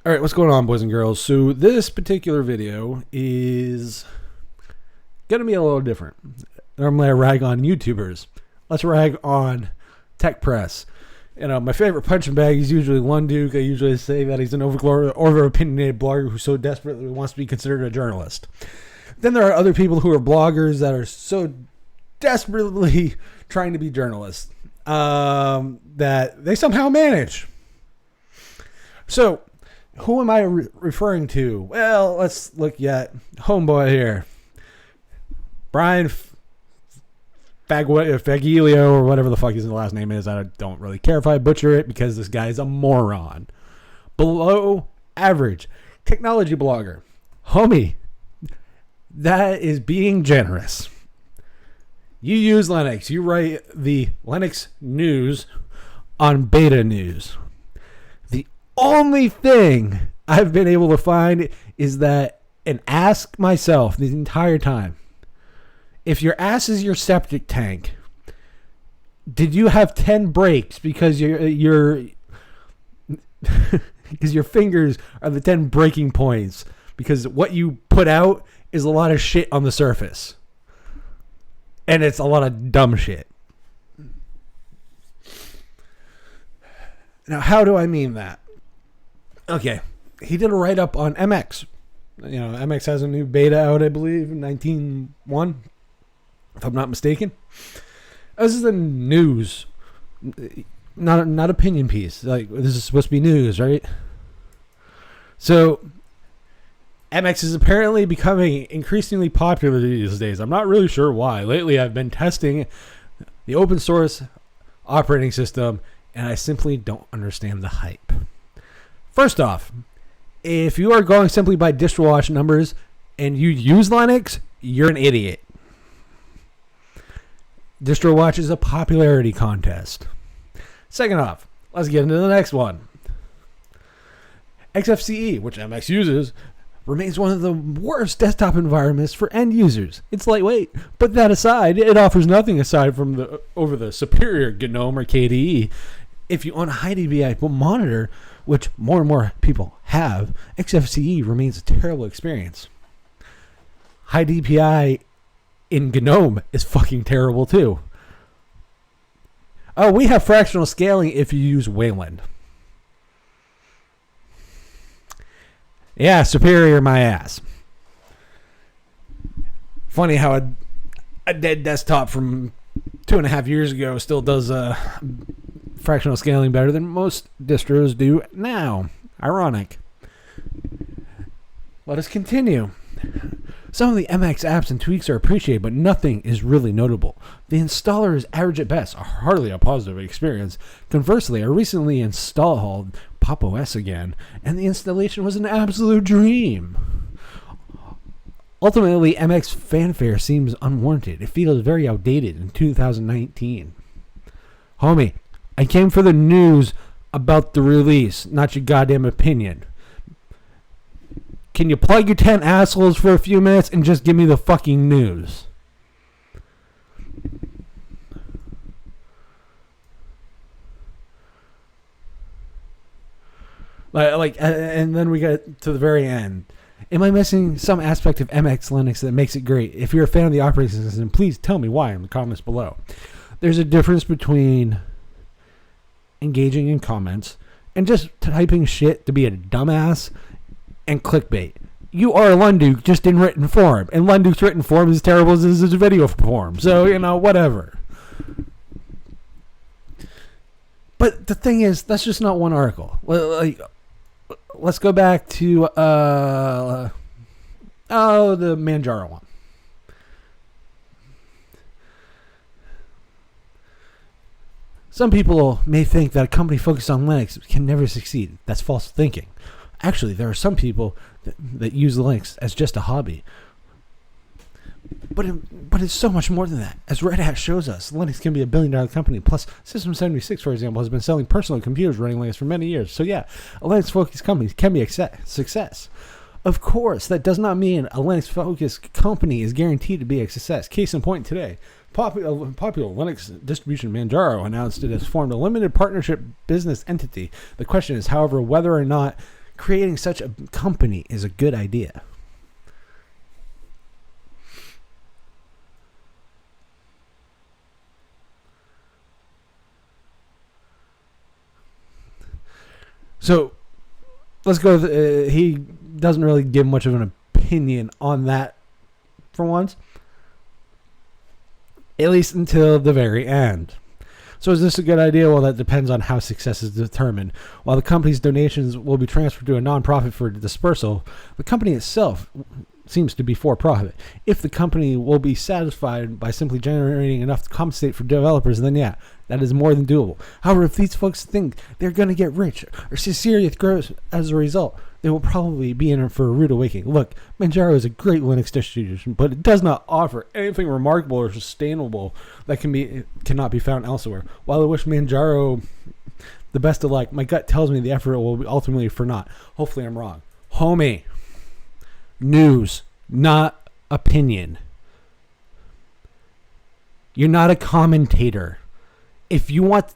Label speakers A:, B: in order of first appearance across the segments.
A: All right, what's going on, boys and girls? So this particular video is going to be a little different. Normally I rag on YouTubers. Let's rag on Tech Press. You know, my favorite punching bag is usually Lunduke. I usually say that he's an over-opinionated blogger who so desperately wants to be considered a journalist. Then there are other people who are bloggers that are so desperately trying to be journalists that they somehow manage. So, who am I referring to? Well, let's look at homeboy here. Brian Fagilio, or whatever the fuck his last name is. I don't really care if I butcher it because this guy is a moron. Below average technology blogger. Homie, that is being generous. You use Linux. You write the Linux news on Beta News. The only thing I've been able to find is that, and ask myself the entire time, if your ass is your septic tank, did you have 10 breaks because your because your fingers are the 10 breaking points because what you put out is a lot of shit on the surface. And it's a lot of dumb shit. Now, how do I mean that? Okay, he did a write-up on MX. You know, MX has a new beta out, I believe, 19.1, if I'm not mistaken. This is the news, not opinion piece. Like, this is supposed to be news, right? So, MX is apparently becoming increasingly popular these days. I'm not really sure why. Lately, I've been testing the open source operating system, and I simply don't understand the hype. First off, if you are going simply by DistroWatch numbers and you use Linux, you're an idiot. DistroWatch is a popularity contest. Second off, let's get into the next one. XFCE, which MX uses, remains one of the worst desktop environments for end users. It's lightweight, but that aside, it offers nothing aside from over the superior GNOME or KDE. If you own a high DPI monitor, which more and more people have, XFCE remains a terrible experience. High DPI in GNOME is fucking terrible too. Oh, we have fractional scaling if you use Wayland. Yeah, superior my ass. Funny how a dead desktop from 2.5 years ago still does fractional scaling better than most distros do now. Ironic. Let us continue. Some of the MX apps and tweaks are appreciated, but nothing is really notable. The installer is average at best, hardly a positive experience. Conversely, I recently installed Pop! OS again, and the installation was an absolute dream. Ultimately, MX fanfare seems unwarranted. It feels very outdated in 2019. Homie, I came for the news about the release, not your goddamn opinion. Can you plug your 10 assholes for a few minutes and just give me the fucking news? And then we get to the very end. Am I missing some aspect of MX Linux that makes it great? If you're a fan of the operating system, please tell me why in the comments below. There's a difference between engaging in comments and just typing shit to be a dumbass and clickbait. You are Lunduke just in written form, and Lunduke's written form is as terrible as his video form. So, you know, whatever. But the thing is, that's just not one article. Like, let's go back to the Manjaro one. Some people may think that a company focused on Linux can never succeed. That's false thinking. Actually, there are some people that use Linux as just a hobby. But it's so much more than that. As Red Hat shows us, Linux can be a billion-dollar company. Plus, System76, for example, has been selling personal computers running Linux for many years. So yeah, a Linux-focused company can be a success. Of course, that does not mean a Linux-focused company is guaranteed to be a success. Case in point today, popular Linux distribution Manjaro announced it has formed a limited partnership business entity. The question is, however, whether or not creating such a company is a good idea. So let's go. He doesn't really give much of an opinion on that for once, at least until the very end. So is this a good idea? Well, that depends on how success is determined. While the company's donations will be transferred to a nonprofit for dispersal, the company itself seems to be for profit. If the company will be satisfied by simply generating enough to compensate for developers, then yeah, that is more than doable. However, if these folks think they're going to get rich or see serious growth as a result, they will probably be in for a rude awakening. Look, Manjaro is a great Linux distribution, but it does not offer anything remarkable or sustainable that cannot be found elsewhere. While I wish Manjaro the best of luck, my gut tells me the effort will be ultimately for naught. Hopefully I'm wrong. Homie, news, not opinion. You're not a commentator. If you want,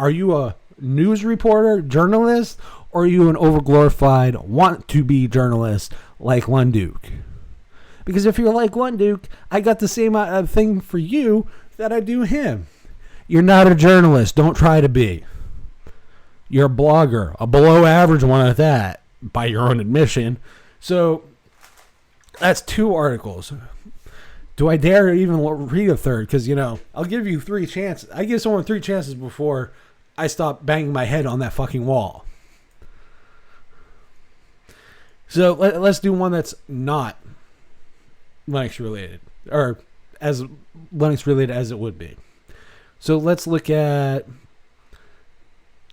A: are you a news reporter, journalist, or are you an overglorified want-to-be journalist like Lunduke? Because if you're like Lunduke, I got the same thing for you that I do him. You're not a journalist. Don't try to be. You're a blogger, a below-average one at that, by your own admission. So that's 2 articles. Do I dare even read a third? Because, I'll give you 3 chances. I give someone 3 chances before I stop banging my head on that fucking wall. So let's do one that's not Linux related, or as Linux related as it would be. So let's look at,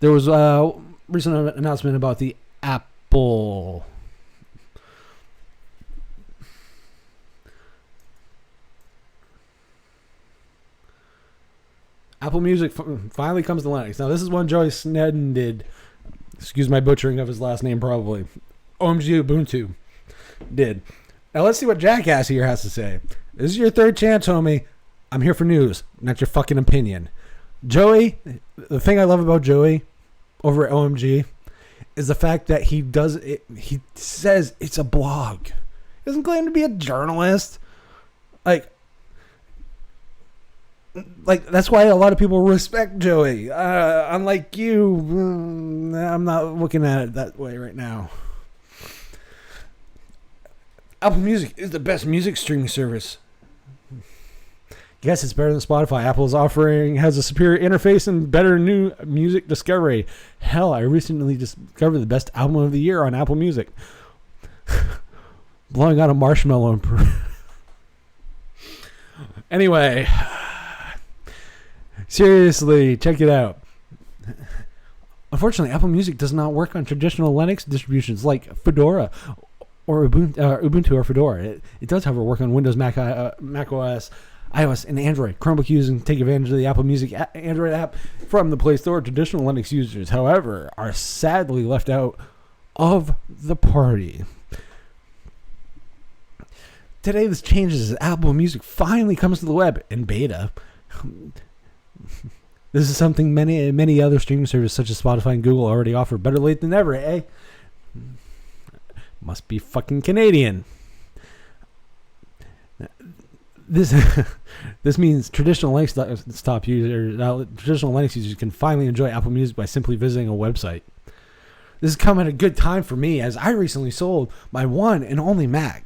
A: there was a recent announcement about the Apple Music finally comes to Linux. Now, this is one Joey Snedden did. Excuse my butchering of his last name, probably. OMG Ubuntu did. Now, let's see what Jackass here has to say. This is your 3rd chance, homie. I'm here for news, not your fucking opinion. Joey, the thing I love about Joey over at OMG is the fact that he does it. He says it's a blog. He doesn't claim to be a journalist. Like that's why a lot of people respect Joey. Unlike you, I'm not looking at it that way right now. Apple Music is the best music streaming service. Yes, it's better than Spotify. Apple's offering has a superior interface and better new music discovery. Hell, I recently discovered the best album of the year on Apple Music. Blowing out a marshmallow. Anyway, seriously, check it out. Unfortunately, Apple Music does not work on traditional Linux distributions like Fedora or Ubuntu or Fedora. It does, however, work on Windows, Mac OS, iOS, and Android. Chromebook users can take advantage of the Apple Music Android app from the Play Store. Traditional Linux users, however, are sadly left out of the party. Today, this changes as Apple Music finally comes to the web in beta. This is something many other streaming services such as Spotify and Google already offer. Better late than never, eh? Must be fucking Canadian. This means traditional Linux users can finally enjoy Apple Music by simply visiting a website. This has come at a good time for me as I recently sold my one and only Mac.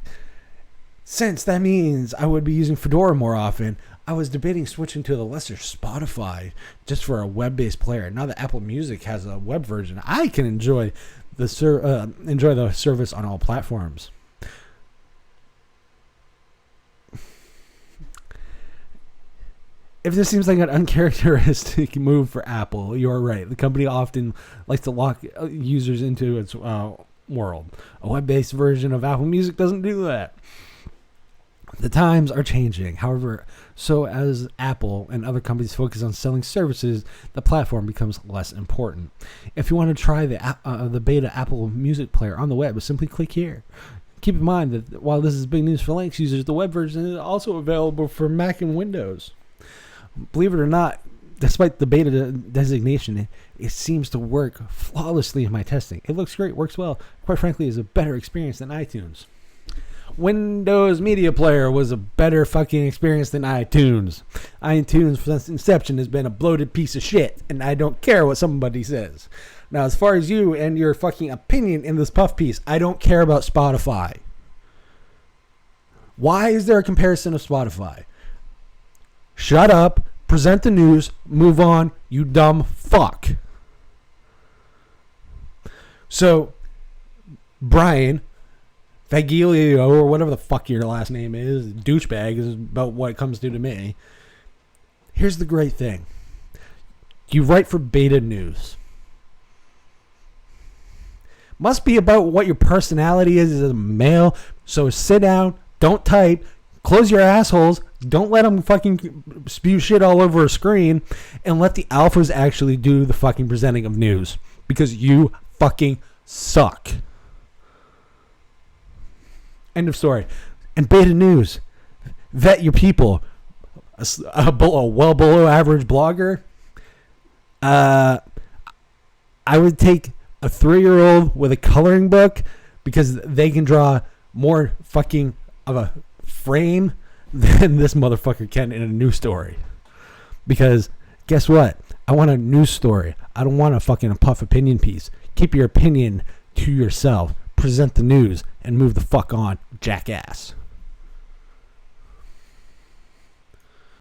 A: Since that means I would be using Fedora more often, I was debating switching to the lesser Spotify just for a web-based player. Now that Apple Music has a web version, I can enjoy the service on all platforms. If this seems like an uncharacteristic move for Apple, you're right. The company often likes to lock users into its world. A web-based version of Apple Music doesn't do that. The times are changing. However, so as Apple and other companies focus on selling services, the platform becomes less important. If you want to try the beta Apple Music player on the web, simply click here. Keep in mind that while this is big news for Linux users, the web version is also available for Mac and Windows. Believe it or not, despite the beta designation, it seems to work flawlessly in my testing. It looks great, works well. Quite frankly, is a better experience than iTunes. Windows Media Player was a better fucking experience than iTunes. iTunes since inception has been a bloated piece of shit, and I don't care what somebody says. Now, as far as you and your fucking opinion in this puff piece, I don't care about Spotify. Why is there a comparison of Spotify? Shut up, present the news, move on, you dumb fuck. So, Brian Fagilio, or whatever the fuck your last name is, douchebag is about what it comes to me. Here's the great thing. You write for Beta News. Must be about what your personality is as a male. So sit down, don't type, close your assholes, don't let them fucking spew shit all over a screen, and let the alphas actually do the fucking presenting of news. Because you fucking suck. End of story. And Beta News, vet your people. A well below average blogger. I would take a 3-year-old with a coloring book because they can draw more fucking of a frame than this motherfucker can in a news story. Because guess what? I want a news story. I don't want a fucking puff opinion piece. Keep your opinion to yourself. Present the news and move the fuck on, jackass.